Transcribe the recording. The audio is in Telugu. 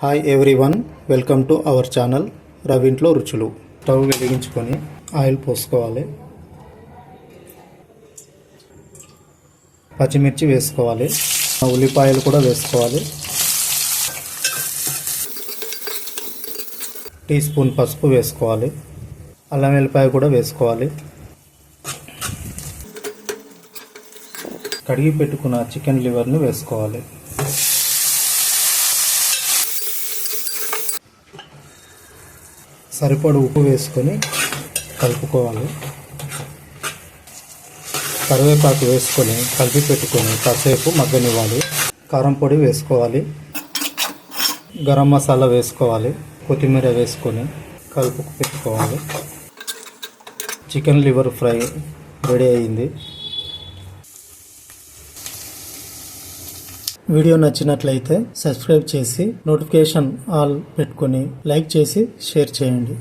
Hi everyone, welcome to our channel రవింట్లో రుచులు. స్టవ్ వెలిగించుకొని ఆయిల్ పోసుకోవాలి. పచ్చిమిర్చి వేసుకోవాలి. ఉల్లిపాయలు కూడా వేసుకోవాలి. టీ స్పూన్ పసుపు వేసుకోవాలి. అల్లం వెల్లిపాయ కూడా వేసుకోవాలి. కడిగి పెట్టుకున్న చికెన్ లివర్ని వేసుకోవాలి. సరిపడు ఉప్పు వేసుకొని కలుపుకోవాలి. కరివేపాకు వేసుకొని కలిపి పెట్టుకొని కాసేపు మగ్గనివ్వాలి. కారం పొడి వేసుకోవాలి. గరం మసాలా వేసుకోవాలి. కొత్తిమీర వేసుకొని కలుపు పెట్టుకోవాలి. చికెన్ లివర్ ఫ్రై రెడీ అయింది. వీడియో నచ్చినట్లయితే సబ్స్క్రైబ్ చేసి నోటిఫికేషన్ ఆల్ పెట్టుకొని లైక్ చేసి షేర్ చేయండి.